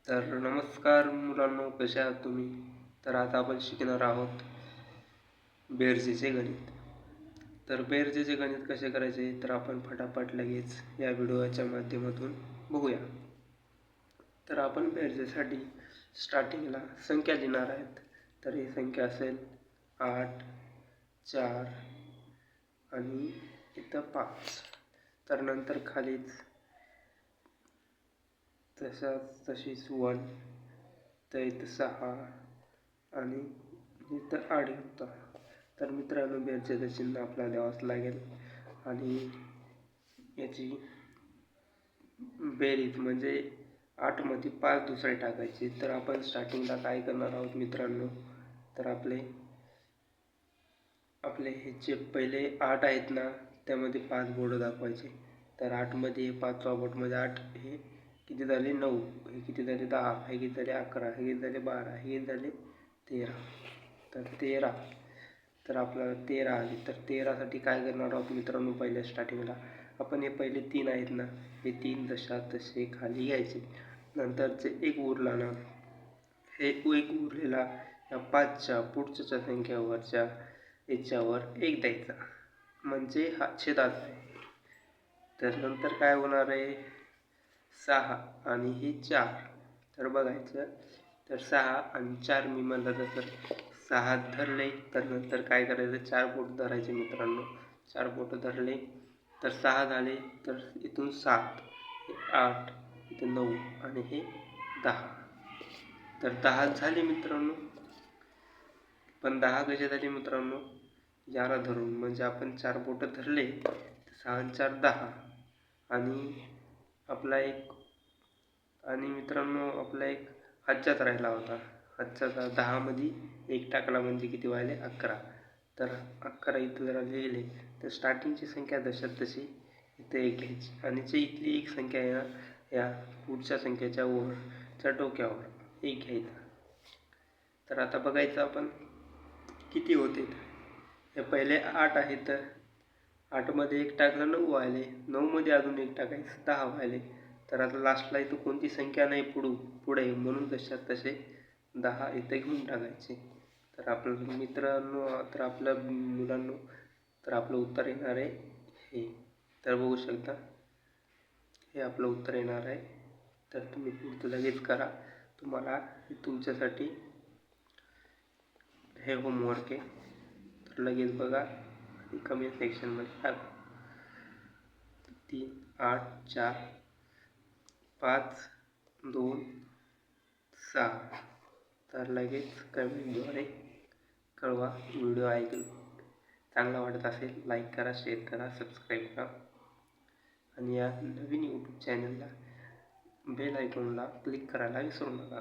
तर नमस्कार मुलांनो, कसे आहात तुम्ही? तर आता आपण शिकणार आहोत बेरजेचे गणित. तर बेरजेचे गणित कसे करायचे तर आपण फटाफट लगेच या व्हिडिओच्या माध्यमातून बघूया. तर आपण बेरजेसाठी स्टार्टिंगला संख्या लिहिणार आहेत. तर ही संख्या असेल 8, 4 आणि इथं 5. तर नंतर खालीच तशीच 1, तर इथं 6 आणि इथं 8 होता. तर मित्रांनो, बेरजेचं चिन्ह आपल्याला द्यावंच लागेल आणि याची बेरीज म्हणजे 8 मध्ये 5 दुसरे टाकायचे. तर आपण स्टार्टिंगला काय करणार आहोत मित्रांनो, तर आपले हे जे पहिले 8 आहेत ना, त्यामध्ये 5 बोर्ड दाखवायचे. तर 8 मध्ये 5वा बोट म्हणजे 8 हे किती झाले 9, हे किती झाले 10, हे किती झाले 11, हे किती झाले 12, हे किती झाले 13. तर 13, तर आपल्याला 13 आले. तर 13साठी काय करणार आहोत मित्रांनो, पहिल्या स्टार्टिंगला आपण हे पहिले 3 आहेत ना, हे 3 तसे खाली घ्यायचे. नंतरचे एक उरला ना, हे एक उरलेला या 5च्या पुढच्या संख्यावरच्या याच्यावर 1 द्यायचा, म्हणजे हा छेदात आहे. तर नंतर काय होणार आहे, 6 आणि हे 4. तर बघायचं, तर 6 आणि 4 मी म्हणलं तर 6 धरले. तर नंतर काय करायचं, 4 बोट धरायचे मित्रांनो. 4 बोट धरले तर 6 झाले. तर इथून 7, हे 8, इथे 9 आणि हे 10. तर 10 झाले मित्रांनो. पण 10 कसे झाले मित्रांनो, याला धरून, म्हणजे आपण 4 बोट धरले, 6 आणि 4 10 आणि आपला एक, आणि मित्रांनो आपला एक हातच्यात राहिला होता. हातच्याचा 10 मध्ये 1 टाकला म्हणजे किती व्हायले 11. तर 11 इथं जरा लिहिले. तर स्टार्टिंगची संख्या तशी इथं 1 घ्यायची आणि जी इथली एक संख्या आहे ना, या पुढच्या संख्येच्या वरच्या डोक्यावर 1 घ्यायचा. तर आता बघायचं आपण किती होते. हे पहिले 8 आहे, तर 8 मध्ये 1 टाकलं 9 व्हायले, 9 मध्ये अजून 1 टाकायचं 10 व्हायले. तर आता लास्टला इथं कोणती संख्या नाही पुढे, म्हणून तसे 10 इथे घेऊन टाकायचे. तर आपलं मित्रांनो, तर आपलं मुलांनो, तर आपलं उत्तर येणार आहे हे. तर बघू शकता, हे आपलं उत्तर येणार आहे. तर तुम्ही पुढचं लगेच करा. तुम्हाला तुमच्यासाठी हे होमवर्क आहे. तर लगेच बघा आणि कमेंट सेक्शनमध्ये टाका. 3, 8, 4, 5, 2, 6. तर लगेच कमेंटद्वारे कळवा. व्हिडिओ ऐकून चांगला वाटत असेल लाईक करा, शेअर करा, सबस्क्राईब करा आणि या नवीन यूट्यूब चॅनलला बेल आयकॉनला क्लिक करायला विसरू नका.